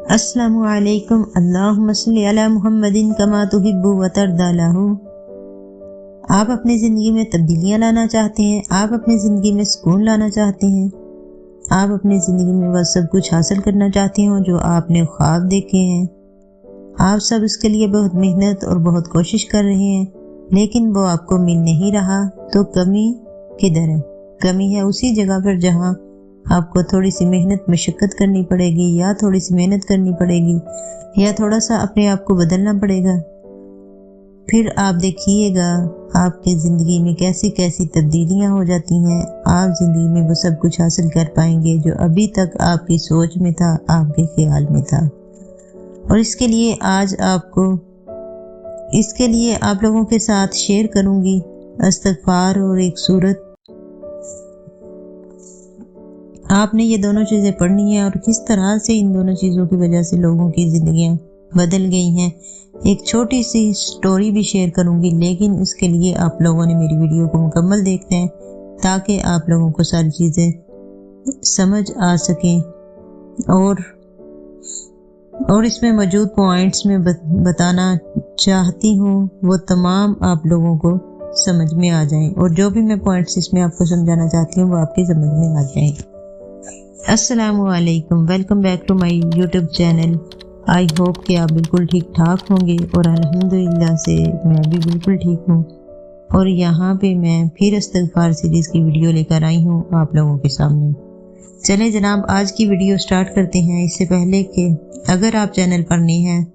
अस्सलामु अलैकुम। अल्लाहुम्मा सल्ली अला मुहम्मदिन कमा तुहिब्बु व तर्दा लहू। आप अपनी ज़िंदगी में तब्दीलियाँ लाना चाहते हैं, आप अपनी ज़िंदगी में सुकून लाना चाहते हैं, आप अपनी ज़िंदगी में वह सब कुछ हासिल करना चाहते हो जो आपने ख्वाब देखे हैं। आप सब इसके लिए बहुत मेहनत और बहुत कोशिश कर रहे हैं, लेकिन वो आपको मिल नहीं रहा। तो कमी किधर है? कमी है उसी जगह पर जहाँ आपको थोड़ी सी मेहनत मशक्क़त करनी पड़ेगी, या थोड़ी सी मेहनत करनी पड़ेगी, या थोड़ा सा अपने आप को बदलना पड़ेगा। फिर आप देखिएगा आपकी ज़िंदगी में कैसी कैसी तब्दीलियाँ हो जाती हैं। आप ज़िंदगी में वो सब कुछ हासिल कर पाएंगे जो अभी तक आपकी सोच में था, आपके ख्याल में था। और इसके लिए आप लोगों के साथ शेयर करूँगी इस्तिग़फ़ार और एक सूरत। आपने ये दोनों चीज़ें पढ़नी है और किस तरह से इन दोनों चीज़ों की वजह से लोगों की ज़िंदगियाँ बदल गई हैं। एक छोटी सी स्टोरी भी शेयर करूँगी, लेकिन इसके लिए आप लोगों ने मेरी वीडियो को मुकम्मल देखना है ताकि आप लोगों को सारी चीज़ें समझ आ सकें और इसमें मौजूद पॉइंट्स में बताना चाहती हूँ वो तमाम आप लोगों को समझ में आ जाएं, और जो भी मैं पॉइंट्स इसमें आपको समझाना चाहती हूँ वो आपकी समझ में आ जाएं। अस्सलामु अलैकुम, welcome back to my YouTube channel. I hope कि आप बिल्कुल ठीक ठाक होंगे, और अल्हम्दुलिल्लाह से मैं भी बिल्कुल ठीक हूँ। और यहाँ पे मैं फिर इस्तिग़फ़ार सीरीज़ की वीडियो लेकर आई हूँ आप लोगों के सामने। चलें जनाब, आज की वीडियो स्टार्ट करते हैं। इससे पहले कि अगर आप चैनल पर नए हैं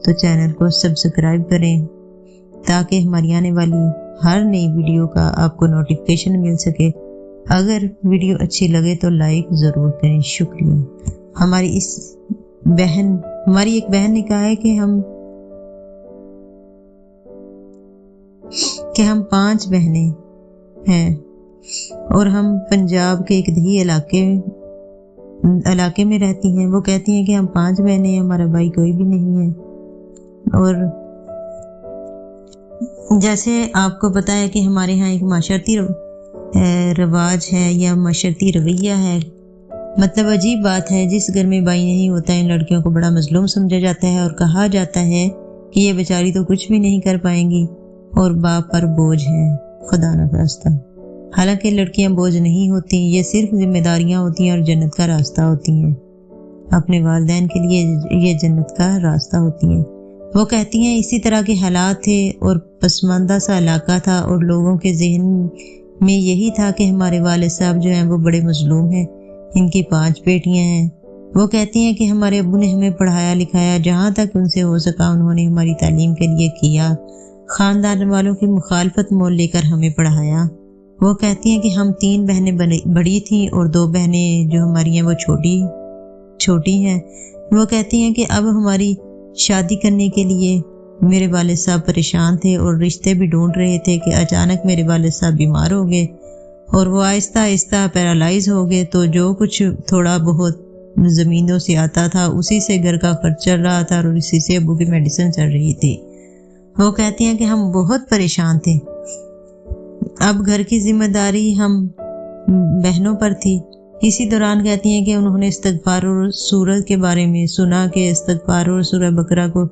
तो चैनल को सब्सक्राइब करें ताकि हमारी आने वाली हर नई वीडियो का आपको नोटिफिकेशन मिल सके। अगर वीडियो अच्छी लगे तो लाइक ज़रूर करें, शुक्रिया। हमारी एक बहन ने कहा है कि हम 5 बहनें हैं और हम पंजाब के एक दही इलाके में रहती हैं। वो कहती हैं कि हम 5 बहनें हैं, हमारा भाई कोई भी नहीं है। और जैसे आपको पता है कि हमारे यहाँ एक माशरती रवाज है या माशरती रवैया है, मतलब अजीब बात है, जिस घर में भाई नहीं होता इन लड़कियों को बड़ा मजलूम समझा जाता है और कहा जाता है कि ये बेचारी तो कुछ भी नहीं कर पाएंगी और बाप पर बोझ है, खुदा न खास्ता। हालांकि लड़कियां बोझ नहीं होती, ये सिर्फ जिम्मेदारियां होती हैं और जन्नत का रास्ता होती हैं। अपने वालिदैन के लिए ये जन्नत का रास्ता होती हैं। वो कहती हैं इसी तरह के हालात थे और पसमानदा सा इलाका था, और लोगों के जहन में यही था कि हमारे वालिद साहब जो हैं वो बड़े मजलूम हैं, इनकी 5 बेटियां हैं। वो कहती हैं कि हमारे अब्बू ने हमें पढ़ाया लिखाया, जहाँ तक उनसे हो सका उन्होंने हमारी तालीम के लिए किया। ख़ानदान वालों की मुखालफत मोल लेकर हमें पढ़ाया। वो कहती हैं कि हम 3 बहनें बड़ी थीं और 2 बहनें जो हमारी हैं वो छोटी हैं। वो कहती हैं कि अब हमारी शादी करने के लिए मेरे वालिद साहब परेशान थे और रिश्ते भी ढूंढ रहे थे कि अचानक मेरे वालिद साहब बीमार हो गए और वो आहिस्ता आहिस्ता पैरालाइज हो गए। तो जो कुछ थोड़ा बहुत ज़मीनों से आता था उसी से घर का खर्च चल रहा था और इसी से अब्बू की मेडिसिन चल रही थी। वो कहती हैं कि हम बहुत परेशान थे। अब घर की जिम्मेदारी हम बहनों पर थी। इसी दौरान कहती हैं कि उन्होंने इस्तिग़फ़ार और सूरत के बारे में सुना कि इस्तिग़फ़ार और सूरह बकरा को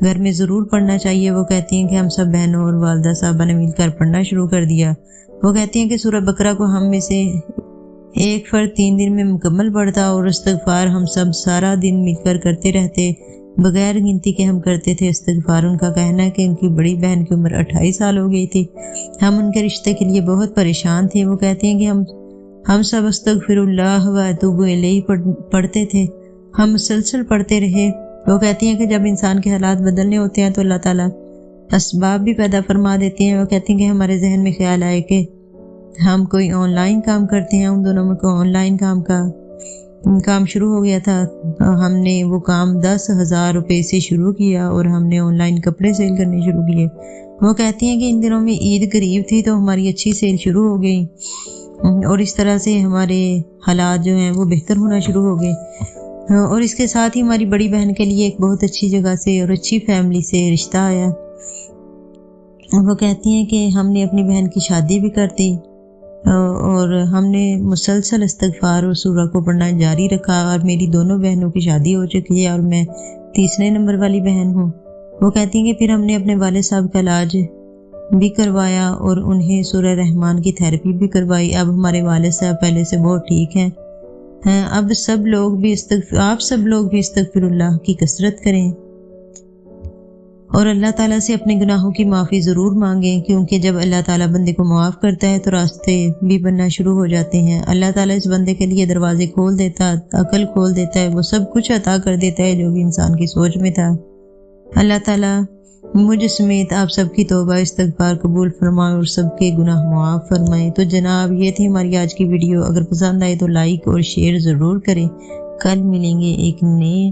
घर में ज़रूर पढ़ना चाहिए। वो कहती हैं कि हम सब बहनों और वालदा साहबा ने मिलकर पढ़ना शुरू कर दिया। वो कहती हैं कि सूरह बकरा को हम में से एक फ़र्द 3 दिन में मुकम्मल पढ़ता और इस्तिग़फ़ार हम सब सारा दिन मिलकर करते रहते, बगैर गिनती के हम करते थे इस्तिग़फ़ार। उनका कहना है कि उनकी बड़ी बहन की उम्र 28 साल हो गई थी। हम उनके रिश्ते के लिए बहुत परेशान थे। वो कहती हैं कि हम सब अस्तग़फ़िरुल्लाह व अतूबु इलैहि पढ़ते थे। हम मुसलसल पढ़ते रहे। वो कहती हैं कि जब इंसान के हालात बदलने होते हैं तो अल्लाह ताला असबाब भी पैदा फरमा देते हैं। वो कहती हैं कि हमारे जहन में ख्याल आए कि हम कोई ऑनलाइन काम करते हैं। उन दोनों में कोई ऑनलाइन काम शुरू हो गया था। हमने वो काम 10,000 रुपये से शुरू किया और हमने ऑनलाइन कपड़े सेल करने शुरू किए। वो कहती हैं कि इन दिनों में ईद करीब थी तो हमारी अच्छी सेल शुरू हो गई और इस तरह से हमारे हालात जो हैं वो बेहतर होना शुरू हो गए। और इसके साथ ही हमारी बड़ी बहन के लिए एक बहुत अच्छी जगह से और अच्छी फैमिली से रिश्ता आया। वो कहती हैं कि हमने अपनी बहन की शादी भी कर दी اور ہم نے مسلسل استغفار اور سورہ کو پڑھنا جاری رکھا، اور میری دونوں بہنوں کی شادی ہو چکی ہے اور میں تیسرے نمبر والی بہن ہوں۔ وہ کہتی ہیں کہ پھر ہم نے اپنے والد صاحب کا علاج بھی کروایا اور انہیں سورہ رحمان کی تھیراپی بھی کروائی۔ اب ہمارے والد صاحب پہلے سے بہت ٹھیک ہیں۔ اب آپ سب لوگ بھی استغفر اللہ کی کثرت کریں اور اللہ تعالیٰ سے اپنے گناہوں کی معافی ضرور مانگیں، کیونکہ جب اللہ تعالیٰ بندے کو معاف کرتا ہے تو راستے بھی بننا شروع ہو جاتے ہیں۔ اللہ تعالیٰ اس بندے کے لیے دروازے کھول دیتا، عقل کھول دیتا ہے، وہ سب کچھ عطا کر دیتا ہے جو بھی انسان کی سوچ میں تھا۔ اللہ تعالیٰ مجھ سمیت آپ سب کی توبہ استغفار قبول فرمائے اور سب کے گناہ معاف فرمائے۔ تو جناب یہ تھی ہماری آج کی ویڈیو، اگر پسند آئے تو لائک اور شیئر ضرور کریں۔ کل ملیں گے ایک نئے